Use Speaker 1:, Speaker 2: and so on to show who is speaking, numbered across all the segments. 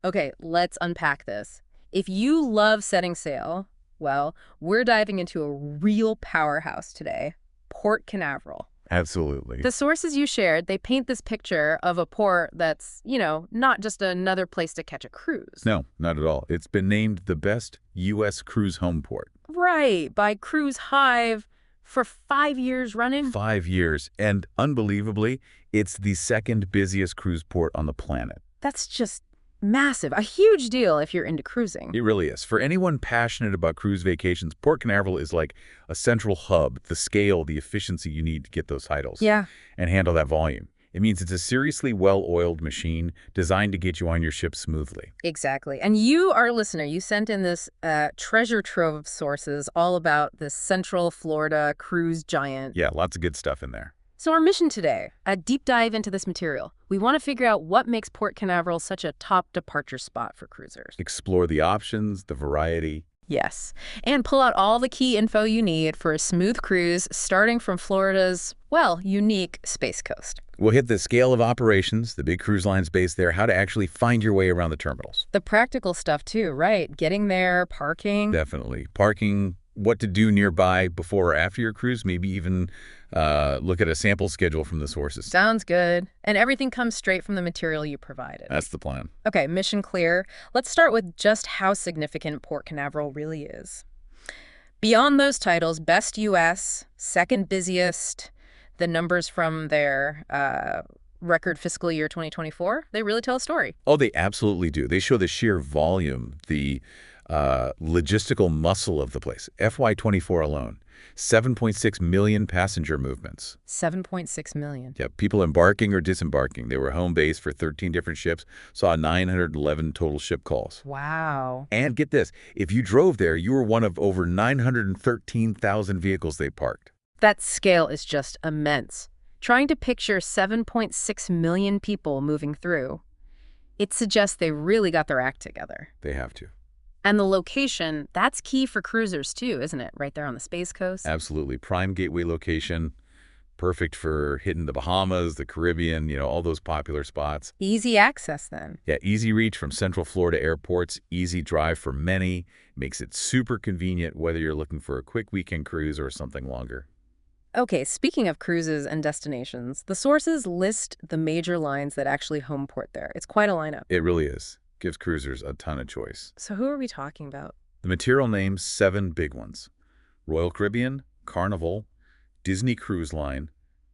Speaker 1: Okay, let's unpack this. If you love setting sail, well, we're diving into a real powerhouse today, Port Canaveral.
Speaker 2: Absolutely.
Speaker 1: The sources you shared, they paint this picture of a port that's, not just another place to catch a cruise.
Speaker 2: No, not at all. It's been named the best U.S. cruise home port.
Speaker 1: Right, by Cruise Hive for 5 years running.
Speaker 2: 5 years, and unbelievably, it's the second busiest cruise port on the planet.
Speaker 1: That's just massive, a huge deal if you're into cruising.
Speaker 2: It really is. For anyone passionate about cruise vacations, Port Canaveral is like a central hub, the scale, the efficiency you need to get those titles
Speaker 1: Yeah.
Speaker 2: and handle that volume. It means it's a seriously well-oiled machine designed to get you on your ship smoothly.
Speaker 1: Exactly. And you, our listener, you sent in this treasure trove of sources all about this Central Florida cruise giant.
Speaker 2: Yeah, lots of good stuff in there.
Speaker 1: So our mission today, a deep dive into this material. We want to figure out what makes Port Canaveral such a top departure spot for cruisers.
Speaker 2: Explore the options, the variety.
Speaker 1: Yes. And pull out all the key info you need for a smooth cruise starting from Florida's, well, unique Space Coast.
Speaker 2: We'll hit the scale of operations, the big cruise lines based there, how to actually find your way around the terminals.
Speaker 1: The practical stuff too, right? Getting there, parking.
Speaker 2: Definitely. Parking, what to do nearby before or after your cruise, maybe even look at a sample schedule from the sources.
Speaker 1: Sounds good. And everything comes straight from the material you provided.
Speaker 2: That's the plan.
Speaker 1: Okay, mission clear. Let's start with just how significant Port Canaveral really is. Beyond those titles, best U.S., second busiest, the numbers from their record fiscal year 2024, they really tell a story.
Speaker 2: Oh, they absolutely do. They show the sheer volume, the logistical muscle of the place. FY24 alone, 7.6 million passenger movements.
Speaker 1: 7.6 million.
Speaker 2: Yeah, people embarking or disembarking. They were home base for 13 different ships, saw 911 total ship calls.
Speaker 1: Wow.
Speaker 2: And get this, if you drove there, you were one of over 913,000 vehicles they parked.
Speaker 1: That scale is just immense. Trying to picture 7.6 million people moving through, it suggests they really got their act together.
Speaker 2: They have to.
Speaker 1: And the location, that's key for cruisers too, isn't it? Right there on the Space Coast.
Speaker 2: Absolutely. Prime gateway location, perfect for hitting the Bahamas, the Caribbean, all those popular spots.
Speaker 1: Easy access then.
Speaker 2: Yeah, easy reach from Central Florida airports, easy drive for many, makes it super convenient whether you're looking for a quick weekend cruise or something longer.
Speaker 1: Okay, speaking of cruises and destinations, the sources list the major lines that actually home port there. It's quite a lineup.
Speaker 2: It really is. Gives cruisers a ton of choice.
Speaker 1: So who are we talking about?
Speaker 2: The material names 7 big ones: Royal Caribbean, Carnival, Disney Cruise Line,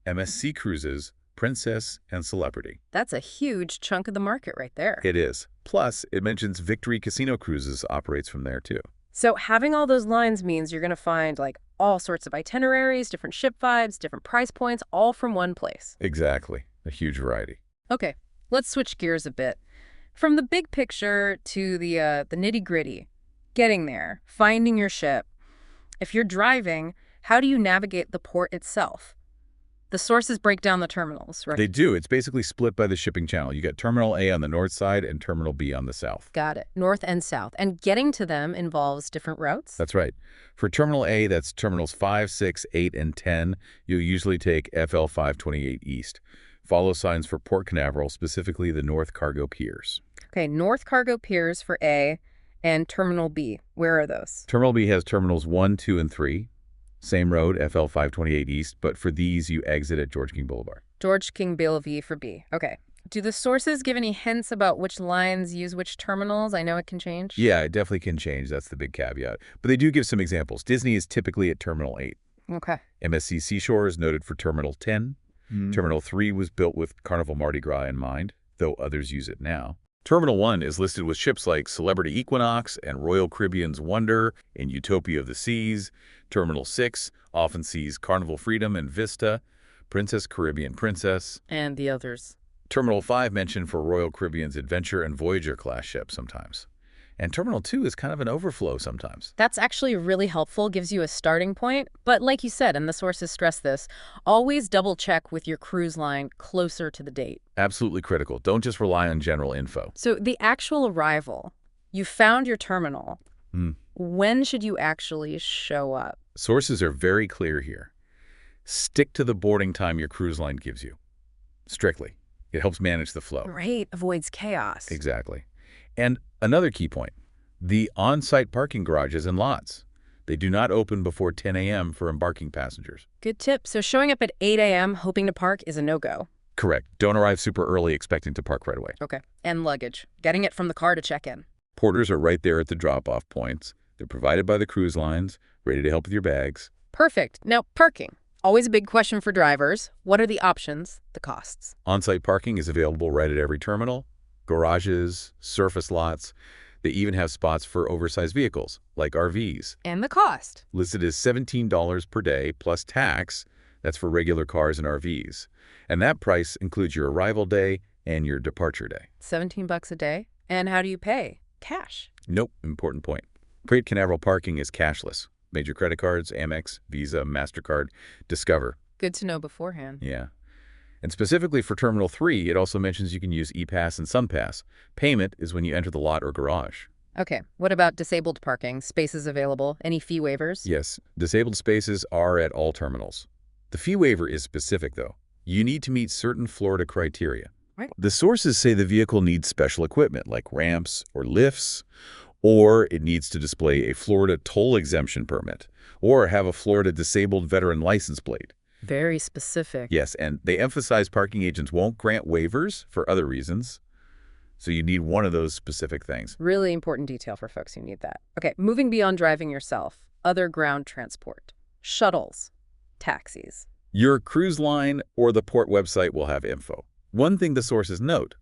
Speaker 2: MSC Cruises, Princess, and Celebrity.
Speaker 1: That's a huge chunk of the market right there.
Speaker 2: It is. Plus, it mentions Victory Casino Cruises operates from there too.
Speaker 1: So having all those lines means you're going to find like all sorts of itineraries, different ship vibes, different price points, all from one place.
Speaker 2: Exactly. A huge variety.
Speaker 1: Okay, let's switch gears a bit. From the big picture to the nitty-gritty, getting there, finding your ship. If you're driving, how do you navigate the port itself? The sources break down the terminals, right?
Speaker 2: They do. It's basically split by the shipping channel. You got Terminal A on the north side and Terminal B on the south.
Speaker 1: Got it. North and south. And getting to them involves different routes?
Speaker 2: That's right. For Terminal A, that's Terminals 5, 6, 8, and 10. You'll usually take FL 528 East. Follow signs for Port Canaveral, specifically the North Cargo Piers.
Speaker 1: Okay, North Cargo Piers for A and Terminal B. Where are those?
Speaker 2: Terminal B has Terminals 1, 2, and 3. Same road, FL 528 East, but for these, you exit at George King Boulevard.
Speaker 1: George King Boulevard for B. Okay. Do the sources give any hints about which lines use which terminals? I know it can change.
Speaker 2: Yeah, it definitely can change. That's the big caveat. But they do give some examples. Disney is typically at Terminal 8.
Speaker 1: Okay.
Speaker 2: MSC Seashore is noted for Terminal 10. Terminal 3 was built with Carnival Mardi Gras in mind, though others use it now. Terminal 1 is listed with ships like Celebrity Equinox and Royal Caribbean's Wonder and Utopia of the Seas. Terminal 6 often sees Carnival Freedom and Vista, Princess Caribbean Princess.
Speaker 1: And the others.
Speaker 2: Terminal 5 mentioned for Royal Caribbean's Adventure and Voyager class ships sometimes. And Terminal 2 is kind of an overflow sometimes.
Speaker 1: That's actually really helpful, gives you a starting point. But like you said, and the sources stress this, always double check with your cruise line closer to the date.
Speaker 2: Absolutely critical. Don't just rely on general info.
Speaker 1: So the actual arrival, you found your terminal. When should you actually show up?
Speaker 2: Sources are very clear here. Stick to the boarding time your cruise line gives you. Strictly. It helps manage the flow.
Speaker 1: Right, avoids chaos.
Speaker 2: Exactly. And another key point, the on-site parking garages and lots. They do not open before 10 a.m. for embarking passengers.
Speaker 1: Good tip. So showing up at 8 a.m. hoping to park is a no-go.
Speaker 2: Correct. Don't arrive super early expecting to park right away.
Speaker 1: Okay. And luggage. Getting it from the car to check in.
Speaker 2: Porters are right there at the drop-off points. They're provided by the cruise lines, ready to help with your bags.
Speaker 1: Perfect. Now, parking. Always a big question for drivers. What are the options, the costs?
Speaker 2: On-site parking is available right at every terminal. Garages, surface lots. They even have spots for oversized vehicles, like RVs.
Speaker 1: And the cost.
Speaker 2: Listed as $17 per day plus tax. That's for regular cars and RVs. And that price includes your arrival day and your departure day.
Speaker 1: $17 a day? And how do you pay? Cash.
Speaker 2: Nope, important point. Port Canaveral parking is cashless. Major credit cards, Amex, Visa, MasterCard, Discover.
Speaker 1: Good to know beforehand.
Speaker 2: Yeah. And specifically for Terminal 3, it also mentions you can use ePass and SunPass. Payment is when you enter the lot or garage.
Speaker 1: Okay. What about disabled parking? Spaces available? Any fee waivers?
Speaker 2: Yes, disabled spaces are at all terminals. The fee waiver is specific, though. You need to meet certain Florida criteria.
Speaker 1: Right.
Speaker 2: The sources say the vehicle needs special equipment like ramps or lifts, or it needs to display a Florida toll exemption permit, or have a Florida disabled veteran license plate.
Speaker 1: Very specific.
Speaker 2: Yes, and they emphasize parking agents won't grant waivers for other reasons, so you need one of those specific things.
Speaker 1: Really important detail for folks who need that. Okay, moving beyond driving yourself, other ground transport, shuttles, taxis.
Speaker 2: Your cruise line or the port website will have info. One thing the sources note,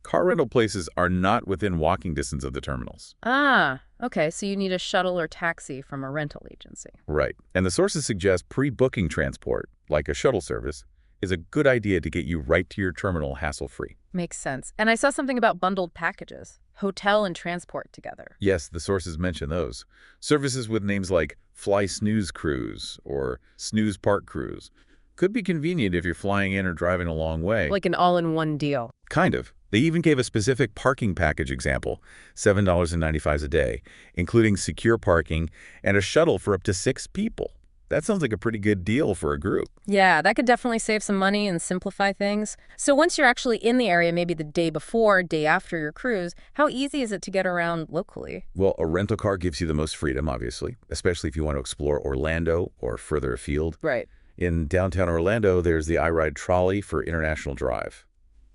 Speaker 2: car rental places are not within walking distance of the terminals.
Speaker 1: Ah, okay, so you need a shuttle or taxi from a rental agency.
Speaker 2: Right. And the sources suggest pre-booking transport, like a shuttle service, is a good idea to get you right to your terminal hassle-free.
Speaker 1: Makes sense. And I saw something about bundled packages, hotel and transport together.
Speaker 2: Yes, the sources mention those. Services with names like Fly Snooze Cruise or Snooze Park Cruise could be convenient if you're flying in or driving a long way.
Speaker 1: Like an all-in-one deal.
Speaker 2: Kind of. They even gave a specific parking package example, $7.95 a day, including secure parking and a shuttle for up to 6 people. That sounds like a pretty good deal for a group.
Speaker 1: Yeah, that could definitely save some money and simplify things. So once you're actually in the area, maybe the day before, day after your cruise, how easy is it to get around locally?
Speaker 2: Well, a rental car gives you the most freedom, obviously, especially if you want to explore Orlando or further afield.
Speaker 1: Right.
Speaker 2: In downtown Orlando, there's the iRide trolley for international drive.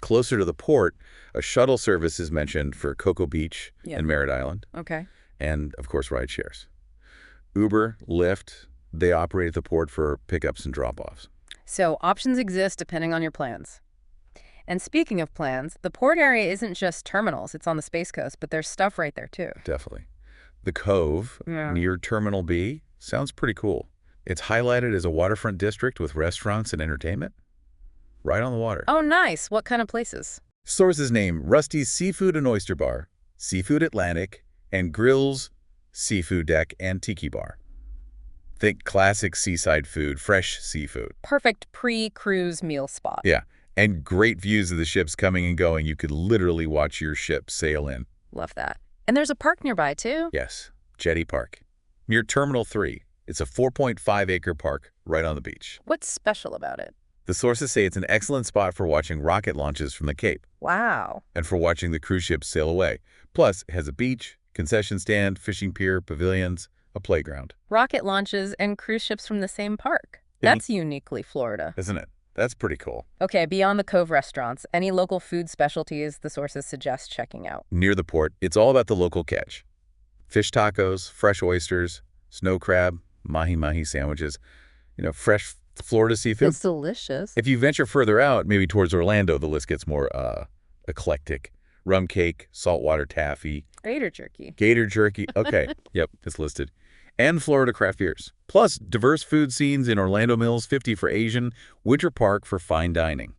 Speaker 2: Closer to the port, a shuttle service is mentioned for Cocoa Beach and Merritt Island.
Speaker 1: Okay.
Speaker 2: And, of course, ride shares. Uber, Lyft, they operate at the port for pickups and drop-offs.
Speaker 1: So options exist depending on your plans. And speaking of plans, the port area isn't just terminals. It's on the Space Coast, but there's stuff right there, too.
Speaker 2: Definitely. The Cove, near Terminal B, sounds pretty cool. It's highlighted as a waterfront district with restaurants and entertainment. Right on the water.
Speaker 1: Oh, nice. What kind of places?
Speaker 2: Sources name Rusty's Seafood and Oyster Bar, Seafood Atlantic, and Grill's Seafood Deck and Tiki Bar. Think classic seaside food, fresh seafood.
Speaker 1: Perfect pre-cruise meal spot.
Speaker 2: Yeah, and great views of the ships coming and going. You could literally watch your ship sail in.
Speaker 1: Love that. And there's a park nearby, too?
Speaker 2: Yes, Jetty Park. Near Terminal 3. It's a 4.5-acre park right on the beach.
Speaker 1: What's special about it?
Speaker 2: The sources say it's an excellent spot for watching rocket launches from the Cape.
Speaker 1: Wow.
Speaker 2: And for watching the cruise ships sail away. Plus, it has a beach, concession stand, fishing pier, pavilions, a playground.
Speaker 1: Rocket launches and cruise ships from the same park. That's uniquely Florida.
Speaker 2: Isn't it? That's pretty cool.
Speaker 1: Okay, beyond the Cove restaurants, any local food specialties the sources suggest checking out?
Speaker 2: Near the port, it's all about the local catch. Fish tacos, fresh oysters, snow crab, mahi-mahi sandwiches, fresh Florida seafood.
Speaker 1: It's delicious.
Speaker 2: If you venture further out, maybe towards Orlando, the list gets more eclectic. Rum cake, saltwater taffy.
Speaker 1: Gator jerky.
Speaker 2: Gator jerky. Okay. Yep, it's listed. And Florida craft beers. Plus, diverse food scenes in Orlando Mills, 50 for Asian, Winter Park for fine dining.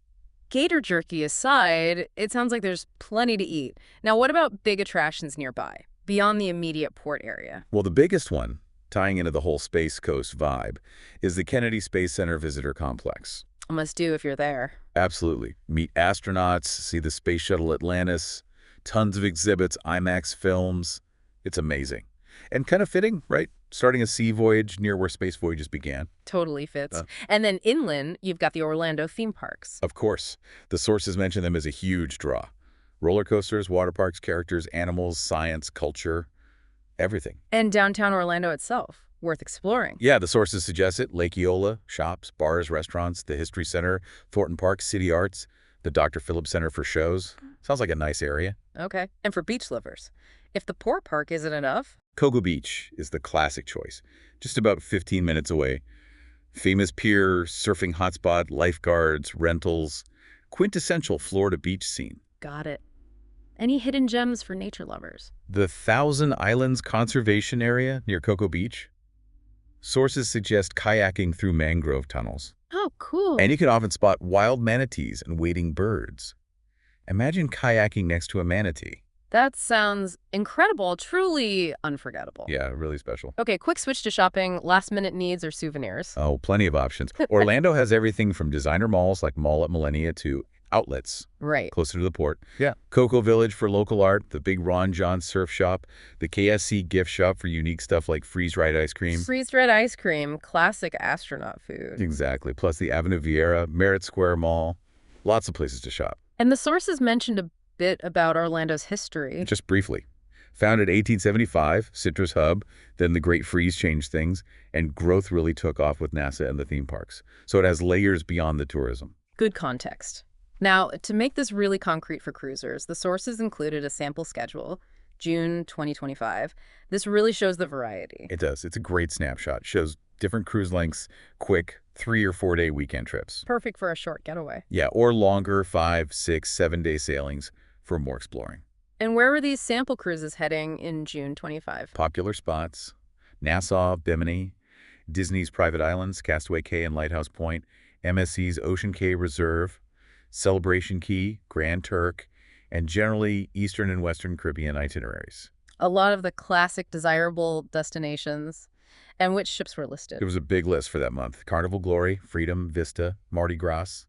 Speaker 1: Gator jerky aside, it sounds like there's plenty to eat. Now, what about big attractions nearby, beyond the immediate port area?
Speaker 2: Well, the biggest one, tying into the whole Space Coast vibe, is the Kennedy Space Center Visitor Complex.
Speaker 1: A must-do if you're there.
Speaker 2: Absolutely. Meet astronauts, see the Space Shuttle Atlantis, tons of exhibits, IMAX films. It's amazing. And kind of fitting, right? Starting a sea voyage near where space voyages began.
Speaker 1: Totally fits. And then inland, you've got the Orlando theme parks.
Speaker 2: Of course. The sources mention them as a huge draw. Roller coasters, water parks, characters, animals, science, culture, everything.
Speaker 1: And downtown Orlando itself, worth exploring.
Speaker 2: Yeah, the sources suggest it. Lake Eola, shops, bars, restaurants, the History Center, Thornton Park, City Arts, the Dr. Phillips Center for shows. Sounds like a nice area.
Speaker 1: Okay. And for beach lovers, if the Port Park isn't enough,
Speaker 2: Cocoa Beach is the classic choice, just about 15 minutes away. Famous pier, surfing hotspot, lifeguards, rentals, quintessential Florida beach scene.
Speaker 1: got it. Any hidden gems for nature lovers?
Speaker 2: The Thousand Islands Conservation Area near Cocoa Beach. Sources suggest kayaking through mangrove tunnels.
Speaker 1: Oh, cool.
Speaker 2: And you can often spot wild manatees and wading birds. Imagine kayaking next to a manatee.
Speaker 1: That sounds incredible, truly unforgettable.
Speaker 2: Yeah, really special.
Speaker 1: Okay, quick switch to shopping, last-minute needs or souvenirs.
Speaker 2: Oh, plenty of options. Orlando has everything from designer malls like Mall at Millennia to outlets
Speaker 1: Right.
Speaker 2: closer to the port. Yeah. Cocoa Village for local art, the big Ron John surf shop, the KSC gift shop for unique stuff like freeze-dried ice cream.
Speaker 1: Freeze-dried ice cream, classic astronaut food.
Speaker 2: Exactly. Plus the Avenue Vieira, Merritt Square Mall. Lots of places to shop.
Speaker 1: And the sources mentioned a bit about Orlando's history.
Speaker 2: Just briefly. Founded 1875, Citrus Hub, then the Great Freeze changed things, and growth really took off with NASA and the theme parks. So it has layers beyond the tourism.
Speaker 1: Good context. Now, to make this really concrete for cruisers, the sources included a sample schedule, June 2025. This really shows the variety.
Speaker 2: It does. It's a great snapshot. Shows different cruise lengths, quick 3 or 4 day weekend trips.
Speaker 1: Perfect for a short getaway.
Speaker 2: Yeah, or longer 5, 6, 7 day sailings for more exploring.
Speaker 1: And where were these sample cruises heading in June 25?
Speaker 2: Popular spots: Nassau, Bimini, Disney's Private Islands, Castaway Cay and Lighthouse Point, MSC's Ocean Cay Reserve, Celebration Key, Grand Turk, and generally Eastern and Western Caribbean itineraries.
Speaker 1: A lot of the classic desirable destinations. And which ships were listed?
Speaker 2: There was a big list for that month. Carnival Glory, Freedom, Vista, Mardi Gras,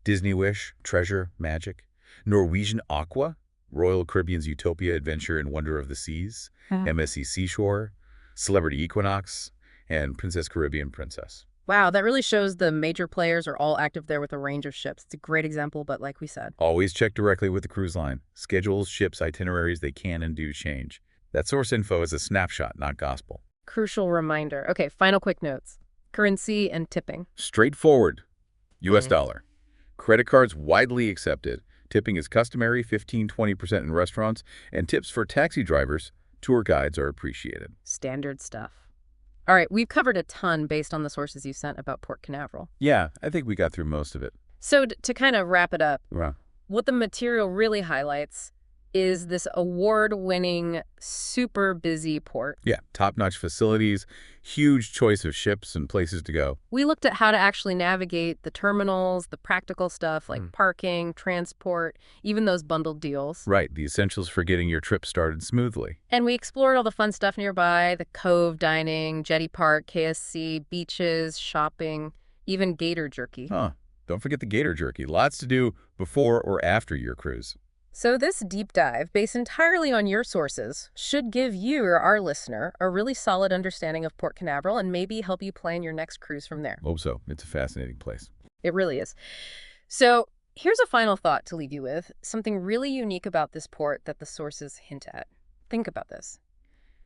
Speaker 2: Disney Wish, Treasure, Magic, Norwegian Aqua, Royal Caribbean's Utopia, Adventure and Wonder of the Seas, MSC Seashore, Celebrity Equinox, and Princess Caribbean Princess.
Speaker 1: Wow, that really shows the major players are all active there with a range of ships. It's a great example, but like we said.
Speaker 2: Always check directly with the cruise line. Schedules, ships, itineraries, they can and do change. That source info is a snapshot, not gospel.
Speaker 1: Crucial reminder. Okay, final quick notes. Currency and tipping.
Speaker 2: Straightforward. U.S. dollar. Credit cards widely accepted. Tipping is customary, 15–20% in restaurants, and tips for taxi drivers, tour guides are appreciated.
Speaker 1: Standard stuff. All right, we've covered a ton based on the sources you sent about Port Canaveral.
Speaker 2: Yeah, I think we got through most of it.
Speaker 1: So to kind of wrap it up,
Speaker 2: Wow.
Speaker 1: what the material really highlights is this award-winning, super busy port.
Speaker 2: Yeah, top-notch facilities, huge choice of ships and places to go.
Speaker 1: We looked at how to actually navigate the terminals, the practical stuff like parking, transport, even those bundled deals.
Speaker 2: Right, the essentials for getting your trip started smoothly.
Speaker 1: And we explored all the fun stuff nearby, the Cove dining, Jetty Park, KSC, beaches, shopping, even gator jerky.
Speaker 2: Huh, don't forget the gator jerky. Lots to do before or after your cruise.
Speaker 1: So this deep dive, based entirely on your sources, should give you, or our listener, a really solid understanding of Port Canaveral and maybe help you plan your next cruise from there.
Speaker 2: Hope so. It's a fascinating place.
Speaker 1: It really is. So here's a final thought to leave you with, something really unique about this port that the sources hint at. Think about this.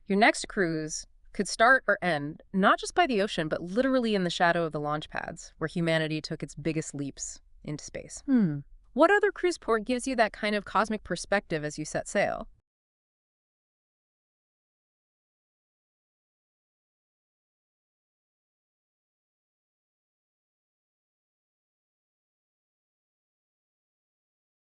Speaker 1: Your next cruise could start or end not just by the ocean, but literally in the shadow of the launch pads, where humanity took its biggest leaps into space. What other cruise port gives you that kind of cosmic perspective as you set sail?